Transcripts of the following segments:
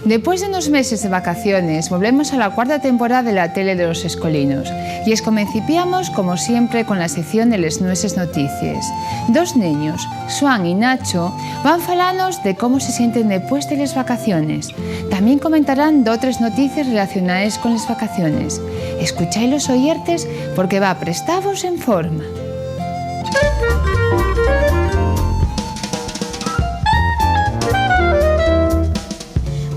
Después de unos meses de vacaciones, volvemos a la cuarta temporada de la tele de los escolinos. Y es comencipiamos, como siempre, con la sección de les nueses noticias. Dos niños, Xuan y Nacho, van falarnos de cómo se sienten después de las vacaciones. También comentarán otras noticias relacionadas con las vacaciones. Escucháis los oyertes porque va prestados en forma.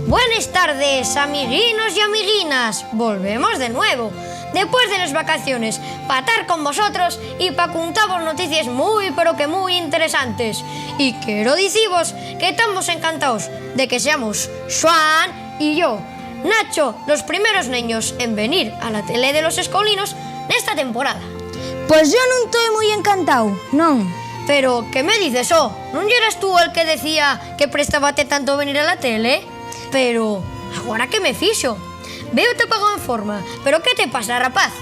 Buenas tardes, amiguinos y amiguinas. Volvemos de nuevo, después de las vacaciones, para estar con vosotros y para contaros noticias muy, pero que muy interesantes. Y quiero deciros que estamos encantados de que seamos Xuan y yo, Nacho, los primeros niños en venir a la tele de los escolinos nesta temporada. Pois yo non estou moi encantado, non. Pero, que me dices, non eras tú el que decía que prestábate tanto venir a la tele? Pero, agora que me fixo? Veo te pago en forma, pero que te pasa, rapaz?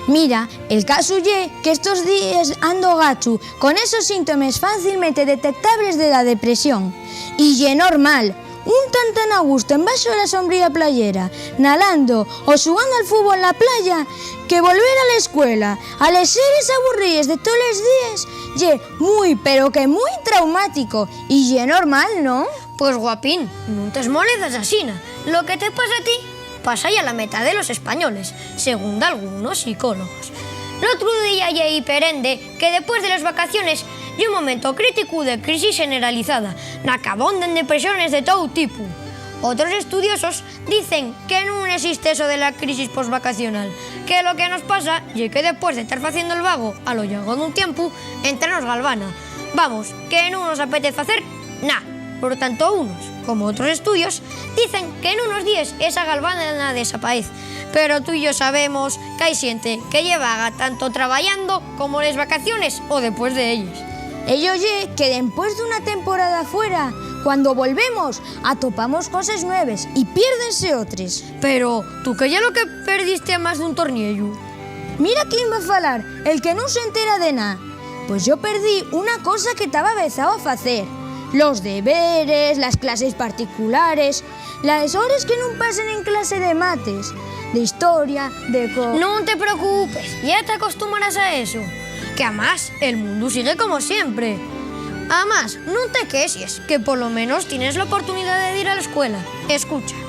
Mira, el caso lle que estos días ando gachu, con esos síntomas fácilmente detectables de la depresión. Y lle normal, un tan a gusto embaixo de la sombría playera, nadando o xugando al fútbol na playa, que volver a la escuela, a les series aburrides de todos os días, lle moi, pero que moi traumático. Y lle normal, non? Pues guapín, non te molezas asina. Lo que te pasa a ti pasa ya a la mitad de los españoles, según algunos psicólogos. El otro día lleí perende que después de las vacaciones y un momento crítico de crisis generalizada, na que abonden depresiones de todo tipo. Otros estudiosos dicen que non existe eso de la crisis postvacacional, que lo que nos pasa es que después de estar haciendo el vago a lo largo de un tiempo, entra nos galvana. Vamos, que non nos apetece hacer nada. Por tanto, unos, como otros estudios, dicen que en unos días esa galvana desaparece. Pero tú y yo sabemos que hay xente que lleva tanto trabajando como las vacaciones o después de ellas. Ello lle que después de una temporada fuera, cuando volvemos, atopamos cosas nuevas y piérdense otras. Pero, tú que ya lo que perdiste a más de un tornillo. Mira quién va a falar, el que non se entera de nada. Pues yo perdí una cosa que estaba avezado a facer. Los deberes, las clases particulares, las horas que non pasen en clase de mates, de historia, de... Non te preocupes, ya te acostumbrarás a eso. Que además, el mundo sigue como siempre. Además, non te quejes, que por lo menos tienes la oportunidad de ir a la escuela. Escucha,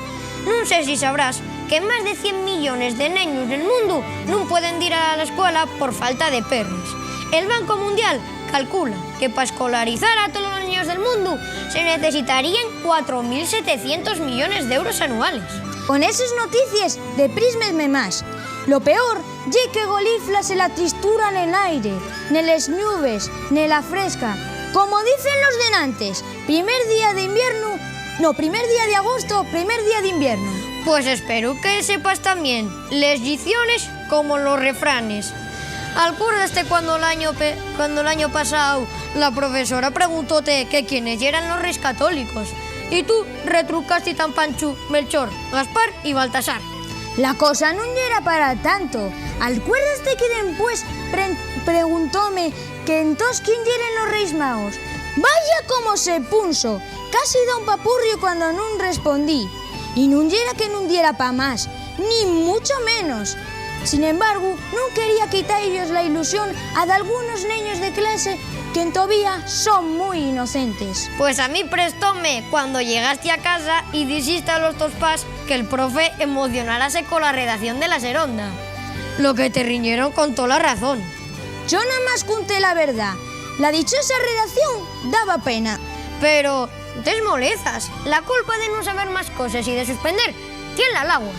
non sé si sabrás que más de 100 millones de niños del mundo non pueden ir a la escuela por falta de perros. El Banco Mundial calcula que para escolarizar a todos los niños del mundo se necesitarían 4.700 millones de euros anuales. Con esas noticias, deprísmesme más. Lo peor ye que goliflase la tristura en el aire, neles nubes, nela fresca. Como dicen los denantes, primer día de agosto, primer día de invierno. Pues espero que sepas también les lecciones como los refranes. ¿Acuerdaste cuando el año pasado la profesora preguntóte que quiénes eran los reyes católicos? Y tú retrucaste tan Panchu, Melchor, Gaspar y Baltasar. La cosa non era para tanto. ¿Acuerdaste que después preguntóme que entonces quién eran los reyes magos? Vaya como se punso. Casi da un papurrio cuando non respondí. Y non era que non diera pa más, ni mucho menos. Sin embargo, non quería quitarles la ilusión a de algunos niños de clase que todavía son muy inocentes. Pues a mí prestóme cuando llegaste a casa y dijiste a los tus pas que el profe emocionarase con la redacción de la Seronda. Lo que te riñeron con toda la razón. Yo nada más conté la verdad. La dichosa redacción daba pena. Pero te molezas. La culpa de no saber más cosas y de suspender tiene al agua.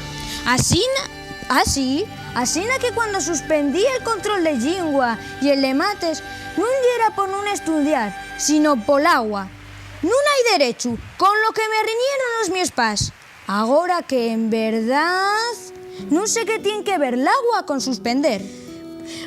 Asina que cuando suspendí el control de lingua y el de mates, non era por non estudiar, sino por agua. Non hai derecho, con lo que me riñeron los meus pás. Agora que en verdad non sé que tiene que ver el agua con suspender.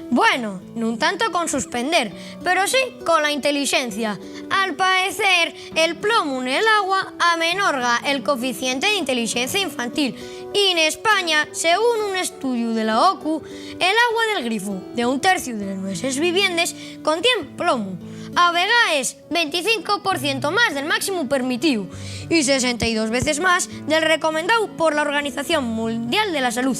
Bueno, non tanto con suspender, pero sí con la inteligencia. Al parecer, el plomo en el agua amenorga el coeficiente de inteligencia infantil. Y en España, según un estudio de la OCU, el agua del grifo de un tercio de nuestras viviendas contiene plomo. A vega es 25% más del máximo permitido y 62 veces más del recomendado por la Organización Mundial de la Salud.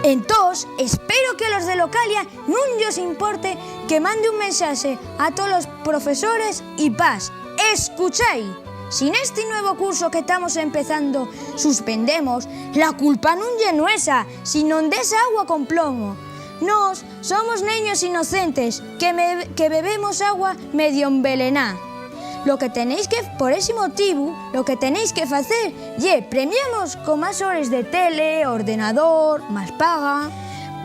Entós, espero que a los de Localia non lles importe que mande un mensaxe a todos os profesores e pás. Escuchai, si neste nuevo curso que estamos empezando suspendemos, la culpa non lle nuesa, sino desa agua con plomo. Nos somos neños inocentes que bebemos agua medio envelená. Por ese motivo, lo que tenéis que facer lle premiamos con más horas de tele, ordenador, más paga.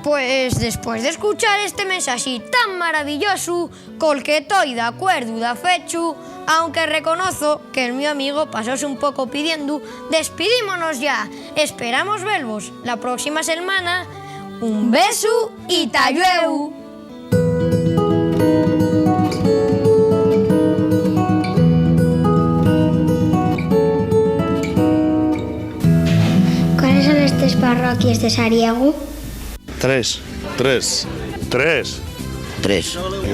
Pues después de escuchar este mensaje tan maravilloso, col que estoy de acuerdo da fechu, aunque reconozco que el mío amigo pasóse un poco pidiendo, despidímonos ya. Esperamos vervos la próxima semana. Un beso y tallueu. ¿Cuáles son las 3 parroquias de Sariego? 3. Yo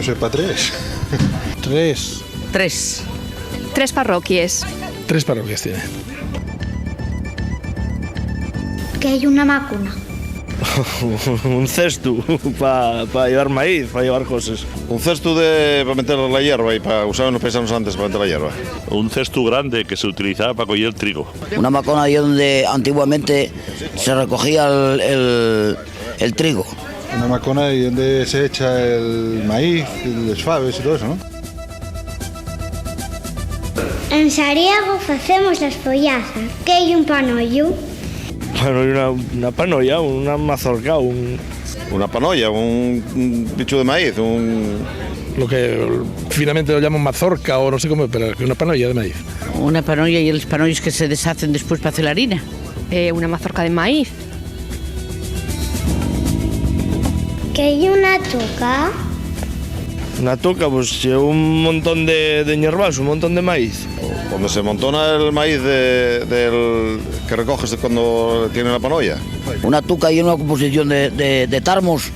soy para 3. 3. 3 parroquias. 3 parroquias tiene. Que hay una vacuna. Un cesto para llevar maíz, para llevar cosas. Un cesto para meter la hierba y para usar unos paisanos antes para meter la hierba. Un cesto grande que se utilizaba para coger trigo. Una macona ahí donde antiguamente se recogía el trigo. Una macona ahí donde se echa el maíz, los faves y todo eso, ¿no? En Sariego facemos las follazas. Que hay un panollo? Bueno, una panolla, una mazorca, Una panolla, un bicho de maíz, Lo que finalmente lo llaman mazorca o no sé cómo, pero una panolla de maíz. Una panolla y los panollos que se deshacen después para hacer la harina. Una mazorca de maíz. Que hay una tuca. Una toca, pues un montón de hierbas, un montón de maíz. Cuando se montona el maíz que recoges cuando tiene la panolla. Una tuca y una composición de tarmos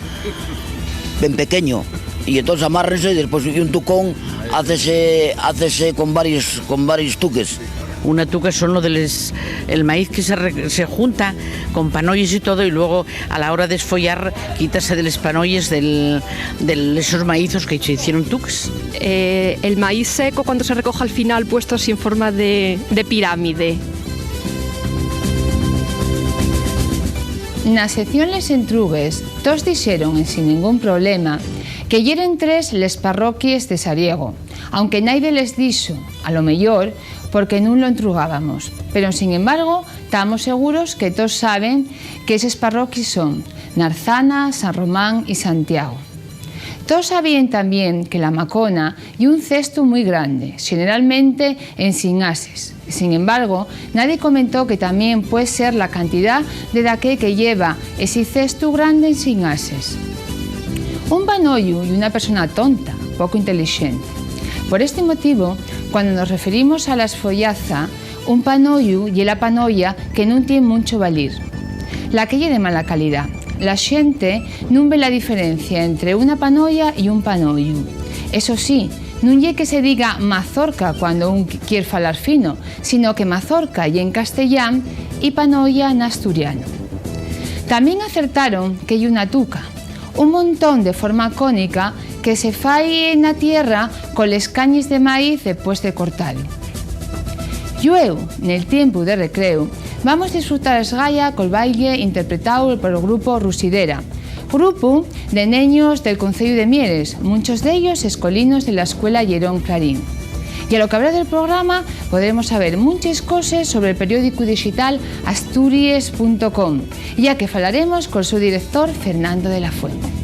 bien pequeño. Y entonces amárrense y después un tucón hácese con varios tuques. Una tuca son el maíz que se junta con panolles y todo, y luego a la hora de esfollar quítase de los panolles de esos maízos que se hicieron tuques. El maíz seco cuando se recoge al final puesto así en forma de pirámide. Na sección Les Entrugues, todos dixeron sin ningún problema que yeren 3 les parroquias de Sariego, aunque naide les dixo, a lo mellor, porque non lo entrugábamos. Pero, sin embargo, estamos seguros que todos saben que eses parroquias son Narzana, San Román y Santiago. Todos sabían también que la macona y un cesto muy grande, generalmente en sinases. Sin embargo, nadie comentó que también puede ser la cantidad de daqué que lleva ese cesto grande en sinases. Un panollo y una persona tonta, poco inteligente. Por este motivo, cuando nos referimos a la esfollaza, un panollo y la panolla que non tiene mucho valir. La que lle de mala calidad. La xente non ve la diferencia entre una panolla y un panollo. Eso sí, non lle que se diga mazorca cuando un quiere falar fino, sino que mazorca y en castellán y panolla en asturiano. También acertaron que lle una tuca, un montón de forma cónica que se fai na tierra con les cañes de maíz después de cortalo. Llueu, nel tiempo de recreo, vamos disfrutar a esgalla col baile interpretado por el grupo Rusidera, grupo de neños del concello de Mieres, muchos de ellos escolinos de la escuela Llerón Clarín. Y a lo que habrá del programa podremos saber muchas cosas sobre el periódico digital asturies.com, ya que falaremos con su director Fernando de la Fuente.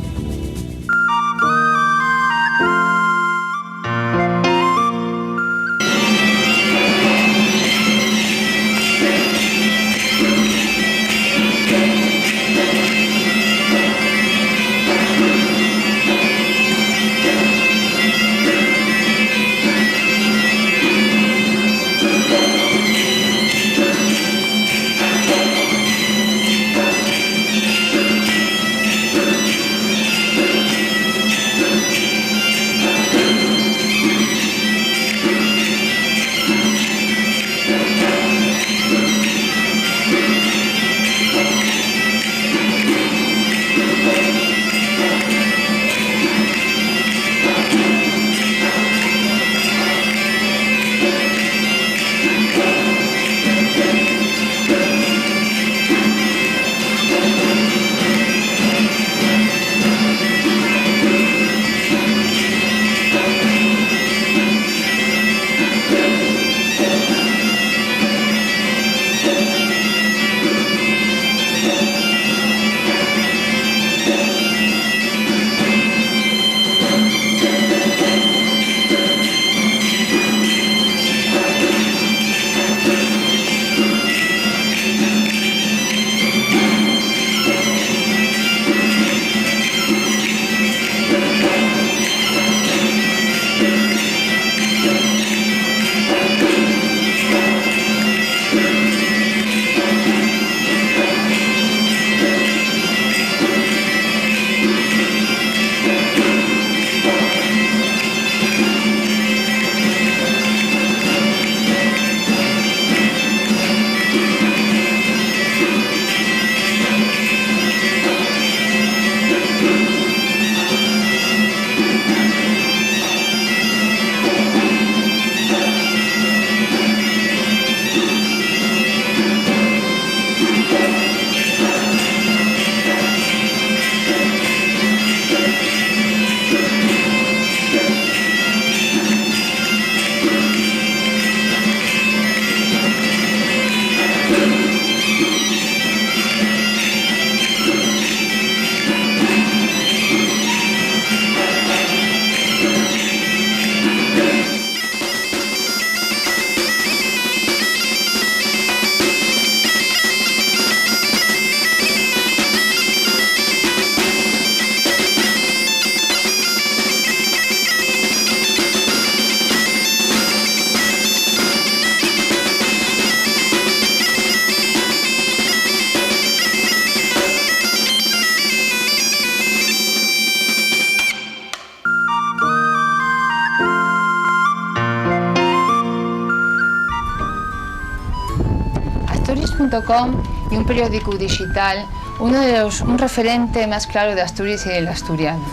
Asturias.com y un periódico digital, un referente más claro de Asturias y del asturiano.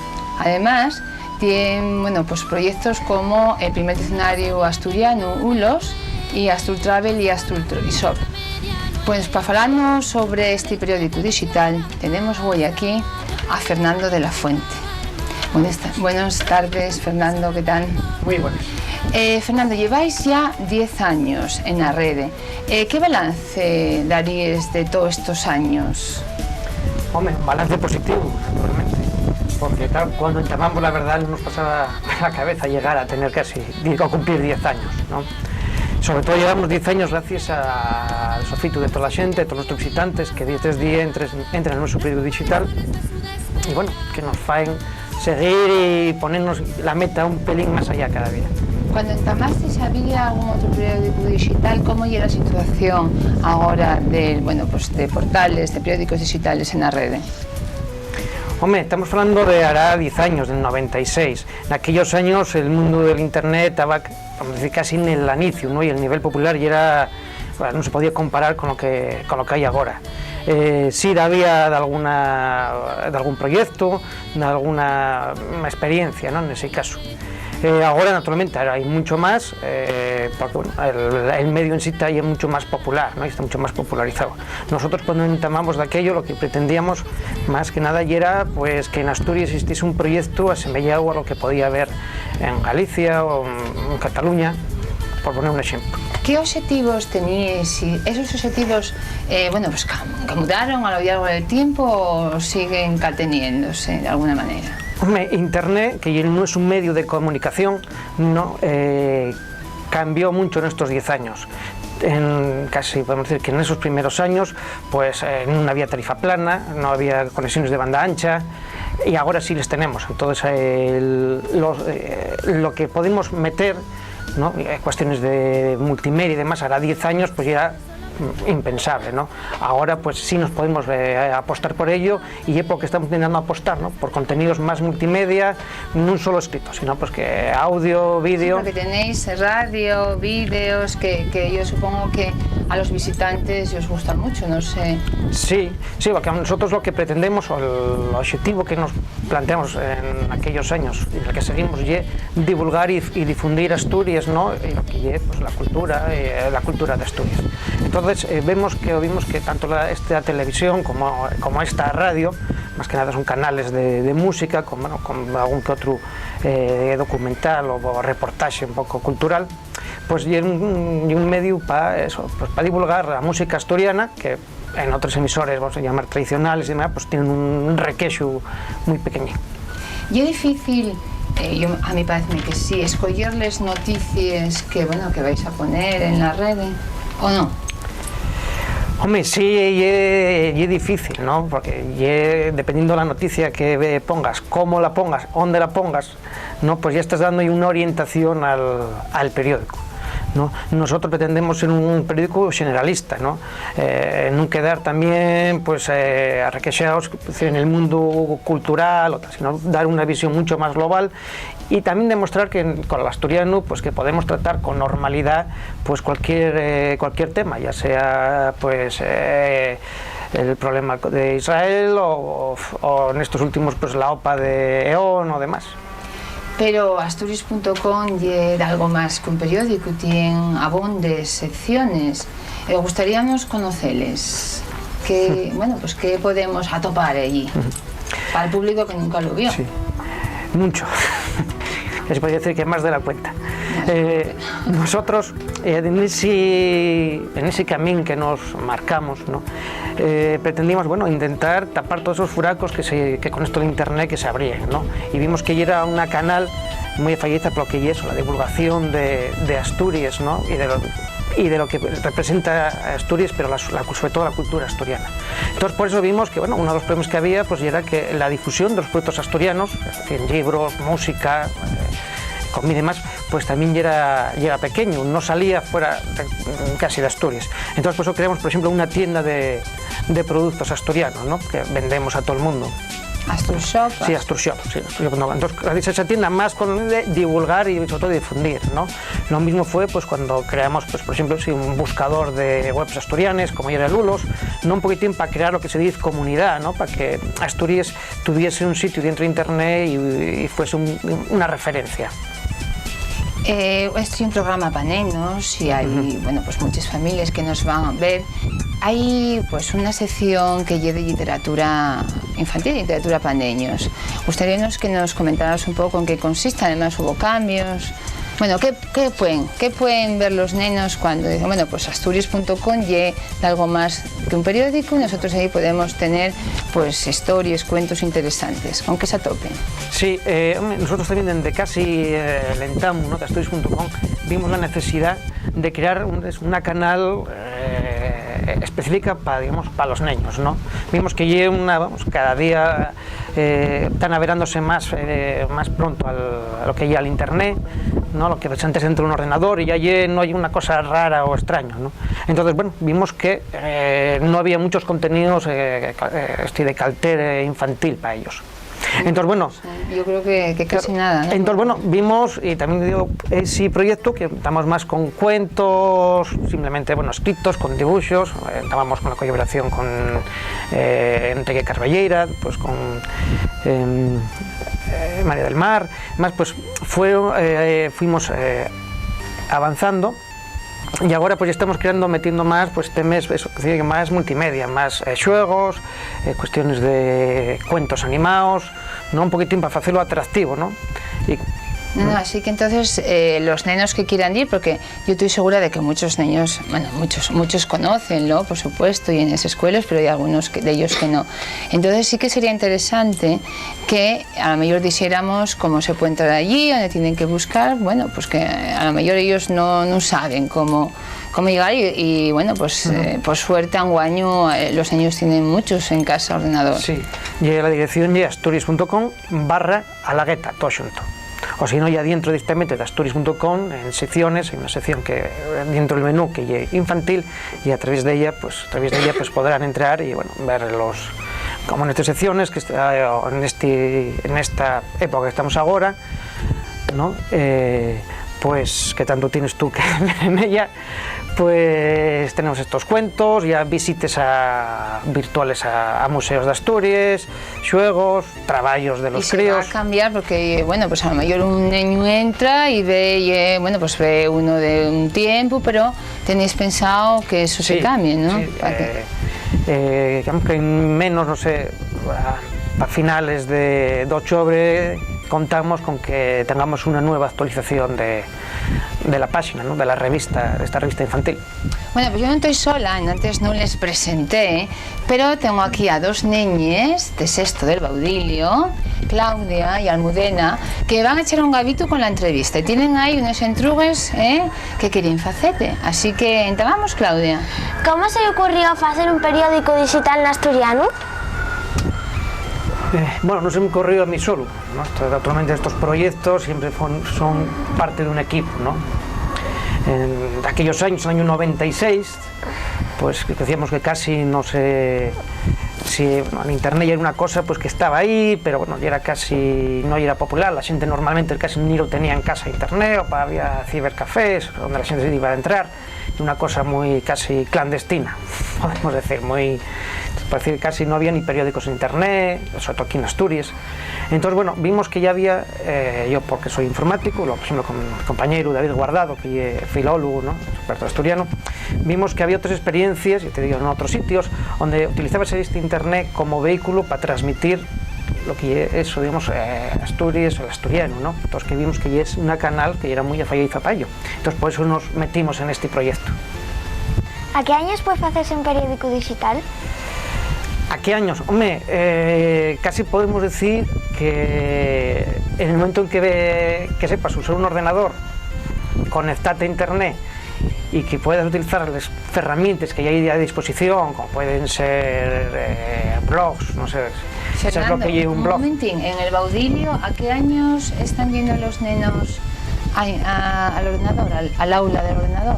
Además, tiene pues proyectos como el primer diccionario asturiano, ULOS, y Astur Travel y Astur Shop. Pues para hablarnos sobre este periódico digital, tenemos hoy aquí a Fernando de la Fuente. Buenas tardes, Fernando, ¿qué tal? Muy buenas. Fernando, lleváis ya 10 años en la red. ¿Qué balance daríais de todos estos años? Hombre, un balance positivo, naturalmente. Porque claro, cuando entamamos, la verdad, no nos pasaba la cabeza llegar a tener casi, a cumplir 10 años, ¿no? Sobre todo llevamos 10 años gracias al sofito de toda la gente, de todos nuestros visitantes, que día tras día entran en nuestro periódico digital y bueno, que nos faen seguir y ponernos la meta un pelín más allá cada día. Cuando entamasteis, ¿había algún otro periódico digital? ¿Cómo era la situación ahora de portales, de periódicos digitales en la red? Hombre, estamos hablando de hará 10 años, del 96. En aquellos años el mundo del internet estaba, vamos a decir, casi en el inicio, ¿no? Y el nivel popular ya era, bueno, no se podía comparar con lo que hay ahora. Sí había de algún proyecto, de alguna experiencia, ¿no? En ese caso. Ahora, naturalmente, hay mucho más, porque bueno, el medio en sí está ya mucho más popular, ¿no? Y está mucho más popularizado. Nosotros, cuando entamamos de aquello, lo que pretendíamos, más que nada, era pues, que en Asturias existiese un proyecto asemejado a lo que podía haber en Galicia o en Cataluña, por poner un ejemplo. ¿Qué objetivos teníais? ¿Y esos objetivos cambiaron a lo largo del tiempo o siguen cateniéndose de alguna manera? Internet, que no es un medio de comunicación, no cambió mucho en estos 10 años. Casi podemos decir que en esos primeros años pues no había tarifa plana, no había conexiones de banda ancha y ahora sí les tenemos. Entonces lo que podemos meter, ¿no? Cuestiones de multimedia y demás, hará 10 años pues ya era impensable, ¿no? Ahora pues sí nos podemos apostar por ello y es porque estamos intentando apostar, ¿no? Por contenidos más multimedia, no solo escrito, sino pues que audio, vídeo. Sí, porque tenéis radio, vídeos que yo supongo que a los visitantes os gusta mucho, no sé. Sí, porque nosotros lo que pretendemos o el objetivo que nos planteamos en aquellos años y el que seguimos es divulgar y difundir Asturias, ¿no? Y lo que es pues, la cultura de Asturias. Entonces vimos que tanto esta televisión como esta radio, más que nada son canales de música, con algún que otro documental o reportaje un poco cultural, pues y un medio para eso, pues para divulgar la música asturiana, que en otros emisores, vamos a llamar tradicionales y demás, pues tienen un requeixo muy pequeño. Y es difícil, a mí parece que sí, escogerles noticias que vais a poner en la red, ¿o no? Hombre, sí, es difícil, ¿no? Porque dependiendo de la noticia que pongas, cómo la pongas, dónde la pongas, ¿no? Pues ya estás dando una orientación al periódico, ¿no? Nosotros pretendemos ser un periódico generalista, ¿no? No quedar también pues, arrequexados en el mundo cultural, sino dar una visión mucho más global y también demostrar que con el asturiano pues, que podemos tratar con normalidad pues, cualquier tema, ya sea pues, el problema de Israel o en estos últimos pues, la OPA de E.ON o demás. Pero Asturias.com es algo más que un periódico, tiene abundantes secciones. Gustaríamos conocerles. ¿Qué podemos atopar allí? Para el público que nunca lo vio. Sí, mucho. Se podría decir que más de la cuenta. Nosotros, en ese camino que nos marcamos, ¿no? Pretendimos intentar tapar todos esos furacos que con esto de internet que se abrían, ¿no? Y vimos que era una canal muy fallida por lo que es la divulgación de Asturias, ¿no? Y de lo que representa Asturias, pero sobre todo la cultura asturiana. Entonces por eso vimos que uno de los problemas que había pues era que la difusión de los productos asturianos, es decir, libros, música, comida y demás, pues también ya era pequeño, no salía fuera casi de Asturias. Entonces por eso creamos, por ejemplo, una tienda de productos asturianos, ¿no? Que vendemos a todo el mundo. Asturshop. Sí, Asturshop, sí. No. Entonces se atiende más con divulgar y sobre todo difundir, ¿no? Lo mismo fue pues cuando creamos, pues por ejemplo, sí, un buscador de webs asturianes, como ya era Lulos, no un poquitín para crear lo que se dice comunidad, ¿no? Para que Asturias tuviese un sitio dentro de internet y fuese una referencia. Es un programa para nenos y hay bueno, pues muchas familias que nos van a ver. Hay pues una sección que lleva de literatura infantil, literatura para niños. Gustaríanos que nos comentaras un poco en qué consiste, además hubo cambios. Bueno, ¿qué pueden ver los nenos cuando dicen, bueno, pues asturias.com y algo más que un periódico y nosotros ahí podemos tener pues historias, cuentos interesantes, aunque se atopen? Sí, nosotros también desde casi Lentamu, ¿no? de asturias.com, vimos la necesidad de crear una canal específica para, digamos, para los niños, ¿no? Vimos que cada día están averándose más pronto a lo que ya al internet, ¿no? Lo que antes entra un ordenador y ya no hay una cosa rara o extraña, ¿no? Entonces, bueno, vimos que no había muchos contenidos de carácter infantil para ellos. Entonces, bueno, yo creo que casi nada, ¿no? Entonces, bueno, vimos y también digo ese proyecto que estamos más con cuentos, simplemente, bueno, escritos, con dibujos, estábamos con la colaboración con Enrique Carballeira, pues con María del Mar, más pues fuimos avanzando. Y ahora pues estamos metiendo más pues temas más multimedia, más juegos, cuestiones de cuentos animados, ¿no? Un poquitín para hacerlo atractivo, ¿no? No, así que entonces los nenos que quieran ir, porque yo estoy segura de que muchos niños, bueno, muchos conocen, por supuesto, y en esas escuelas, pero hay algunos de ellos que no. Entonces sí que sería interesante que a lo mejor dijéramos cómo se puede entrar allí, dónde tienen que buscar, bueno, pues que a lo mejor ellos no saben cómo llegar y bueno, pues por suerte anguaño los niños tienen muchos en casa ordenador. Sí, y la dirección es asturias.com/alagueta, todo junto. O si no, ya dentro directamente de asturias.com, en secciones, hay una sección que dentro del menú que es infantil y a través de ella pues podrán entrar y bueno, ver como en estas secciones que está en esta época que estamos ahora, ¿no? Pues que tanto tienes tú que ver en ella, pues tenemos estos cuentos, ya visites virtuales a museos de Asturias, juegos, trabajos de los críos. Y se va a cambiar porque, bueno, pues a lo mejor un niño entra y ve, bueno, pues ve uno de un tiempo, pero tenéis pensado que eso se cambie, ¿no? Sí, digamos que en menos, no sé, a finales de octubre contamos con que tengamos una nueva actualización de la página, ¿no? De esta revista infantil. Bueno, pues yo no estoy sola, antes no les presenté, pero tengo aquí a dos niñas de sexto del Baudilio, Claudia y Almudena, que van a echar un gavito con la entrevista y tienen ahí unos entrugues que quieren facete. Así que entabamos, Claudia. ¿Cómo se le ocurrió hacer un periódico digital en asturiano? Bueno, no se me ocurrió a mí solo, ¿no? Actualmente estos proyectos siempre son parte de un equipo, ¿no? En aquellos años, en el año 96, pues decíamos que casi no sé si en internet ya era una cosa pues que estaba ahí, pero bueno, ya era casi no era popular, la gente normalmente casi ni lo tenía en casa internet, o había cibercafés donde la gente se iba a entrar, una cosa muy casi clandestina, podemos decir, parece que casi no había ni periódicos en internet, sobre todo aquí en Asturias. Entonces, bueno, vimos que ya había, yo porque soy informático, por ejemplo con mi compañero David Guardado, que es filólogo, ¿no? Experto asturiano, vimos que había otras experiencias, y te digo, en otros sitios, donde utilizaba este internet como vehículo para transmitir lo que es eso, digamos, Asturias, el asturiano, ¿no? Entonces que vimos que es una canal que era muy afalladiza para ello. Entonces por eso nos metimos en este proyecto. ¿A qué años puede hacerse un periódico digital? ¿A qué años? Hombre, casi podemos decir que en el momento en que sepas usar un ordenador, conectarte a internet y que puedas utilizar las herramientas que ya hay a disposición, como pueden ser blogs, no sé, Fernando, es lo que lleva un blog. Momentín, en el Baudilio, ¿a qué años están yendo los nenos al ordenador, al aula del ordenador?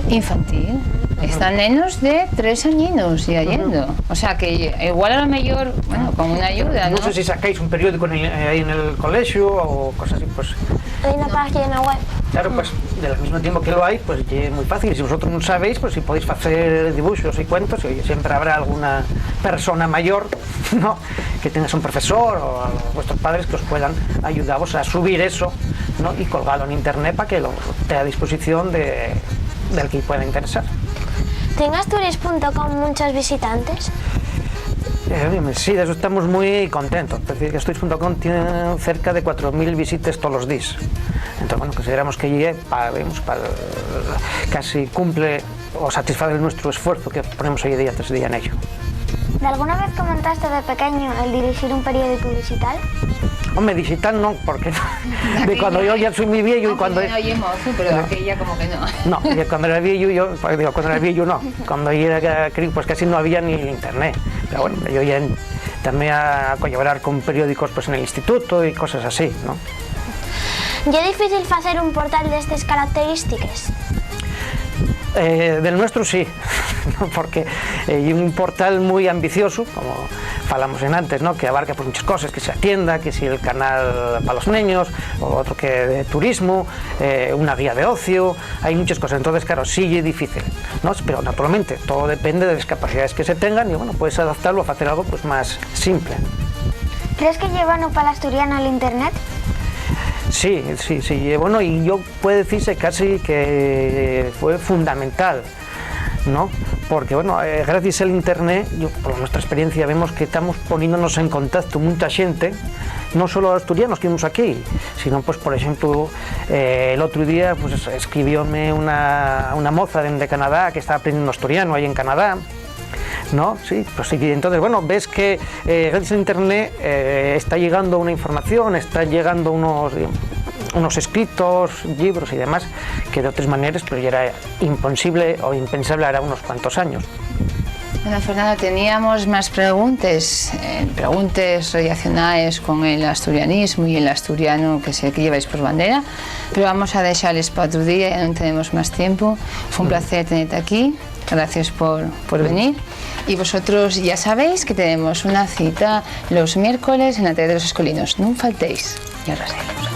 Infantil. Infantil. Están nenos de 3 añinos y yendo. O sea que igual a lo mejor, bueno, con una ayuda, ¿no? No sé si sacáis un periódico ahí en el colegio o cosas así, pues... Hay una página web. Claro, pues del mismo tiempo que lo hay, pues es muy fácil. Si vosotros no sabéis, pues si podéis hacer dibujos y cuentos, y siempre habrá alguna persona mayor, ¿no?, que tengas un profesor o a vuestros padres que os puedan ayudaros a subir eso, ¿no?, y colgarlo en internet para que lo esté a disposición del que pueda interesar. ¿En Asturias.com muchos visitantes? Sí, de eso estamos muy contentos. Es decir, que Asturias.com tiene cerca de 4.000 visitas todos los días. Entonces, bueno, consideramos que casi cumple o satisface nuestro esfuerzo que ponemos hoy día tras día en ello. ¿De alguna vez comentaste de pequeño el dirigir un periódico digital? Hombre, digital no, porque de cuando yo ya soy muy viejo y cuando... pero aquella como que no. No, cuando era viejo no. Cuando yo era crío, pues casi no había ni internet. Pero bueno, yo ya también a colaborar con periódicos pues en el instituto y cosas así, ¿no? ¿Y es difícil hacer un portal de estas características? Del nuestro sí, porque hay un portal muy ambicioso, como falamos en antes, ¿no?, que abarca pues muchas cosas, que sea tienda, que si el canal para los niños, o otro que de turismo, una guía de ocio, hay muchas cosas. Entonces, claro, sí es difícil, ¿no?, pero naturalmente todo depende de las capacidades que se tengan y bueno, puedes adaptarlo a hacer algo pues más simple. ¿Crees que llevan para el asturiano el internet? Sí, bueno, y yo puedo decirse casi que fue fundamental, ¿no? Porque, bueno, gracias al internet, por nuestra experiencia, vemos que estamos poniéndonos en contacto mucha gente, no solo asturianos que vimos aquí, sino, pues, por ejemplo, el otro día, pues, escribióme una moza de Canadá que estaba aprendiendo asturiano ahí en Canadá, ¿no? Sí, pues sí, entonces, bueno, ves que gracias a internet está llegando una información, está llegando unos escritos, libros y demás, que de otras maneras pues ya era imposible o impensable hace unos cuantos años. Bueno, Fernando, teníamos más preguntas relacionadas con el asturianismo y el asturiano que sé que lleváis por bandera, pero vamos a dejarles para otro día, ya no tenemos más tiempo. Fue un placer tenerte aquí, gracias por venir. Y vosotros ya sabéis que tenemos una cita los miércoles en la tele de los Escolinos. No faltéis. Y ahora seguimos.